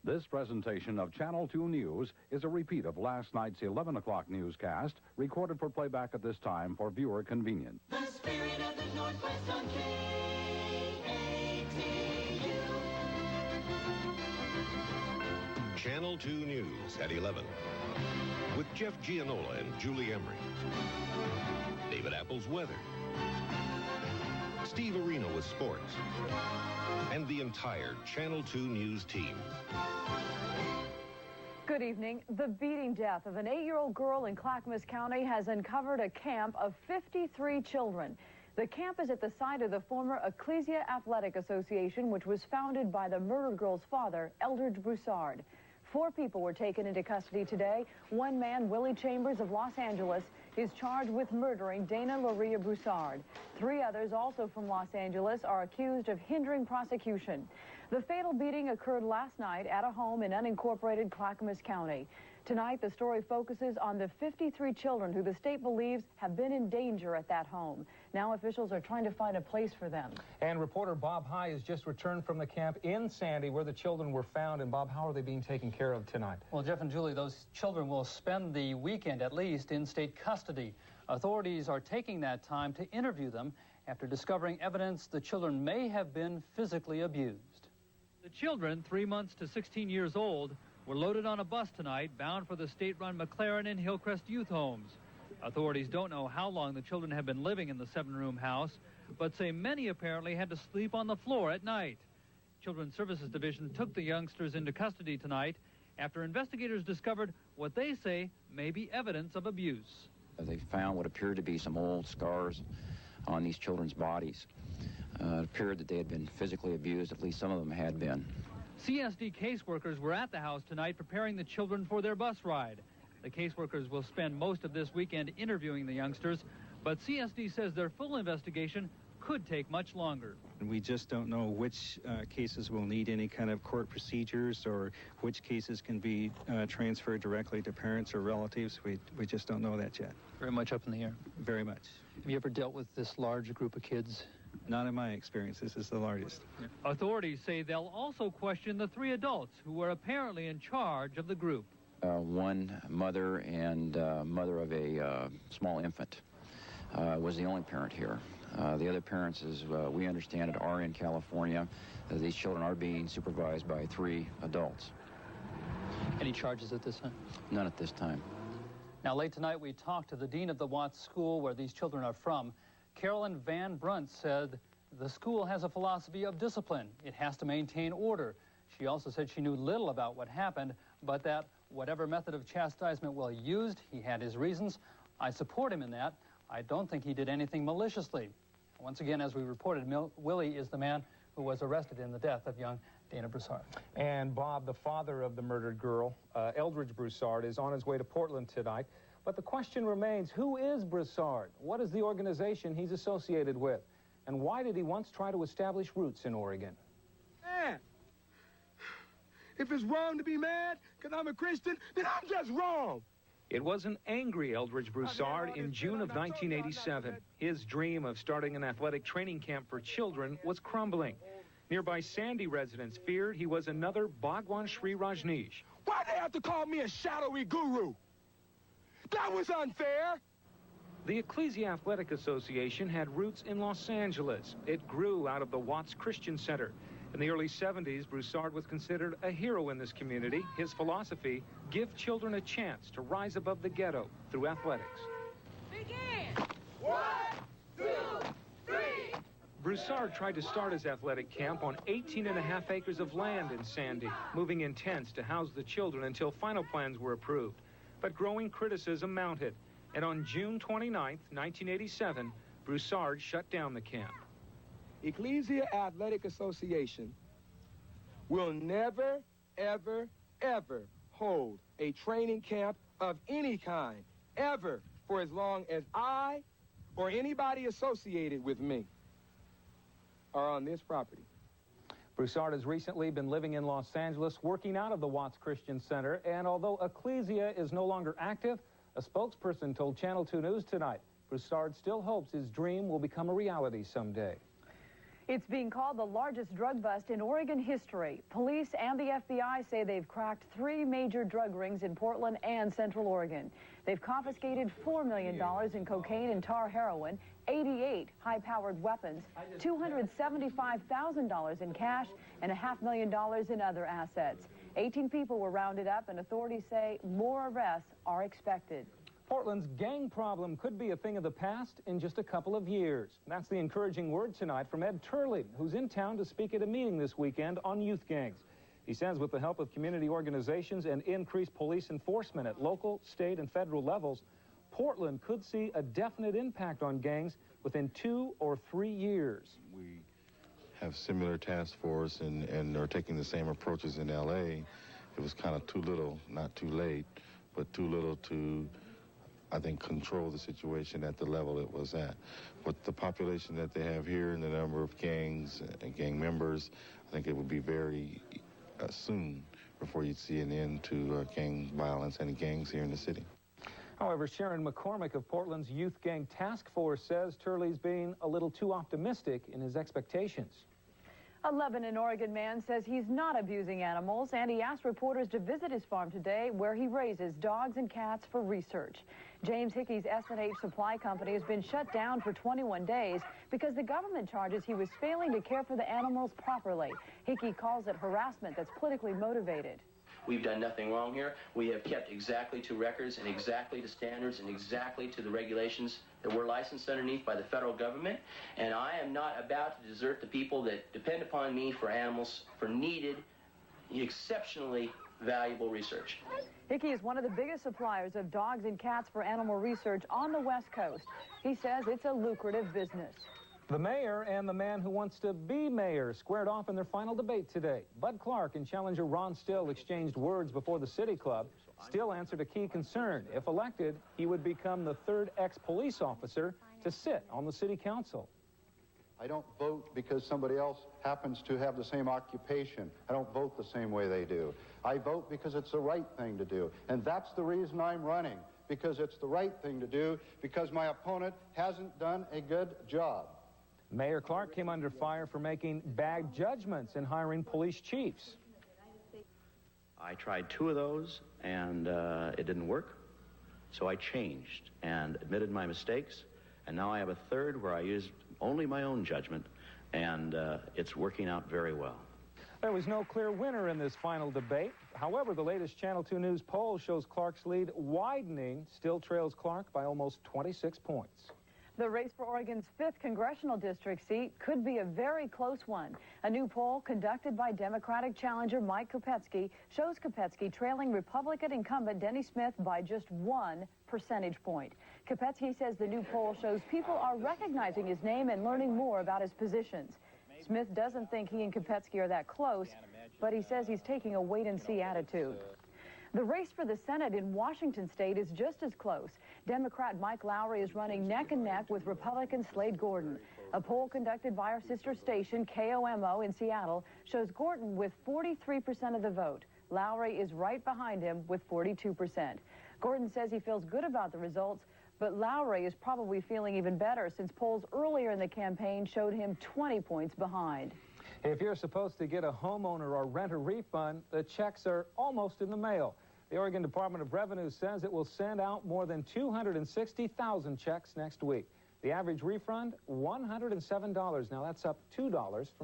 This presentation of Channel 2 News is a repeat of last night's 11 o'clock newscast, recorded for playback at this time for viewer convenience. The spirit of the Northwest on KATU. Channel 2 News at 11. With Jeff Gianola and Julie Emery. David Apple's weather. Steve Arena with sports. And the entire Channel 2 News team. Good evening. The beating death of an 8-year-old girl in Clackamas County has uncovered a camp of 53 children. The camp is at the site of the former Ecclesia Athletic Association, which was founded by the murdered girl's father, Eldridge Broussard. 4 people were taken into custody today. One man, Willie Chambers of Los Angeles, is charged with murdering Dana Loria Broussard. 3 others, also from Los Angeles, are accused of hindering prosecution. The fatal beating occurred last night at a home in unincorporated Clackamas County. Tonight, the story focuses on the 53 children who the state believes have been in danger at that home. Now officials are trying to find a place for them. And reporter Bob High has just returned from the camp in Sandy where the children were found. And Bob, how are they being taken care of tonight? Well, Jeff and Julie, those children will spend the weekend at least in state custody. Authorities are taking that time to interview them after discovering evidence the children may have been physically abused. The children, 3 months to 16 years old, were loaded on a bus tonight, bound for the state-run McLaren and Hillcrest youth homes. Authorities don't know how long the children have been living in the 7-room house, but say many apparently had to sleep on the floor at night. Children's Services Division took the youngsters into custody tonight after investigators discovered what they say may be evidence of abuse. They found what appeared to be some old scars on these children's bodies. It appeared that they had been physically abused, at least some of them had been. CSD caseworkers were at the house tonight preparing the children for their bus ride. The caseworkers will spend most of this weekend interviewing the youngsters, but CSD says their full investigation could take much longer. We just don't know which cases will need any kind of court procedures or which cases can be transferred directly to parents or relatives. We just don't know that yet. Very much up in the air. Very much. Have you ever dealt with this large group of kids? Not in my experience. This is the largest. Authorities say they'll also question the 3 adults who were apparently in charge of the group. One mother and mother of a small infant was the only parent here. The other parents, as we understand it, are in California. These children are being supervised by 3 adults. Any charges at this time? None at this time. Now, late tonight, we talked to the dean of the Watts School where these children are from. Carolyn Van Brunt said the school has a philosophy of discipline. It has to maintain order. She also said she knew little about what happened, but that whatever method of chastisement Willie used, he had his reasons. I support him in that. I don't think he did anything maliciously. Once again, as we reported, Willie is the man who was arrested in the death of young Dana Broussard. And Bob, the father of the murdered girl, Eldridge Broussard, is on his way to Portland tonight. But the question remains, who is Broussard? What is the organization he's associated with? And why did he once try to establish roots in Oregon? Man, if it's wrong to be mad because I'm a Christian, then I'm just wrong. It was an angry Eldridge Broussard in June of 1987. His dream of starting an athletic training camp for children was crumbling. Nearby Sandy residents feared he was another Bhagwan Sri Rajneesh. Why'd they have to call me a shadowy guru? That was unfair. The Ecclesia Athletic Association had roots in Los Angeles. It grew out of the Watts Christian Center. In the early 70s, Broussard was considered a hero in this community. His philosophy, give children a chance to rise above the ghetto through athletics. Begin! 1, 2, 3. Broussard tried to start his athletic camp on 18.5 acres of land in Sandy, moving in tents to house the children until final plans were approved. But growing criticism mounted, and on June 29, 1987, Broussard shut down the camp. Ecclesia Athletic Association will never, ever, ever hold a training camp of any kind, ever, for as long as I or anybody associated with me are on this property. Broussard has recently been living in Los Angeles, working out of the Watts Christian Center, and although Ecclesia is no longer active, a spokesperson told Channel 2 News tonight, Broussard still hopes his dream will become a reality someday. It's being called the largest drug bust in Oregon history. Police and the FBI say they've cracked 3 major drug rings in Portland and Central Oregon. They've confiscated $4 million in cocaine and tar heroin, 88 high-powered weapons, $275,000 in cash, and $500,000 in other assets. 18 people were rounded up, and authorities say more arrests are expected. Portland's gang problem could be a thing of the past in just a couple of years. That's the encouraging word tonight from Ed Turley, who's in town to speak at a meeting this weekend on youth gangs. He says with the help of community organizations and increased police enforcement at local, state, and federal levels, Portland could see a definite impact on gangs within 2 or 3 years. We have similar task force and are taking the same approaches in L.A. It was kind of too little, not too late, but too little to, I think, control the situation at the level it was at. With the population that they have here and the number of gangs and gang members, I think it would be very soon before you'd see an end to gang violence and gangs here in the city. However, Sharon McCormick of Portland's Youth Gang Task Force says Turley's being a little too optimistic in his expectations. A Lebanon, Oregon man says he's not abusing animals, and he asked reporters to visit his farm today where he raises dogs and cats for research. James Hickey's S&H Supply Company has been shut down for 21 days because the government charges he was failing to care for the animals properly. Hickey calls it harassment that's politically motivated. We've done nothing wrong here. We have kept exactly to records and exactly to standards and exactly to the regulations that we're licensed underneath by the federal government. And I am not about to desert the people that depend upon me for animals, for needed, exceptionally valuable research. Hickey is one of the biggest suppliers of dogs and cats for animal research on the West Coast. He says it's a lucrative business. The mayor and the man who wants to be mayor squared off in their final debate today. Bud Clark and challenger Ron Still exchanged words before the City Club. Still answered a key concern. If elected, he would become the 3rd ex-police officer to sit on the city council. I don't vote because somebody else happens to have the same occupation. I don't vote the same way they do. I vote because it's the right thing to do. And that's the reason I'm running, because it's the right thing to do, because my opponent hasn't done a good job. Mayor Clark came under fire for making bad judgments in hiring police chiefs. I tried 2 of those, and it didn't work. So I changed and admitted my mistakes. And now I have a 3rd where I use only my own judgment, and it's working out very well. There was no clear winner in this final debate. However, the latest Channel 2 News poll shows Clark's lead widening. Still trails Clark by almost 26 points. The race for Oregon's 5th congressional district seat could be a very close one. A new poll conducted by Democratic challenger Mike Kopetsky shows Kopetsky trailing Republican incumbent Denny Smith by just 1 percentage point. Kopetsky says the new poll shows people are recognizing his name and learning more about his positions. Smith doesn't think he and Kopetsky are that close, but he says he's taking a wait-and-see attitude. The race for the Senate in Washington state is just as close. Democrat Mike Lowry is running neck and neck with Republican Slade Gorton. A poll conducted by our sister station, KOMO, in Seattle, shows Gorton with 43% of the vote. Lowry is right behind him with 42%. Gorton says he feels good about the results, but Lowry is probably feeling even better since polls earlier in the campaign showed him 20 points behind. If you're supposed to get a homeowner or renter refund, the checks are almost in the mail. The Oregon Department of Revenue says it will send out more than 260,000 checks next week. The average refund, $107. Now, that's up $2 from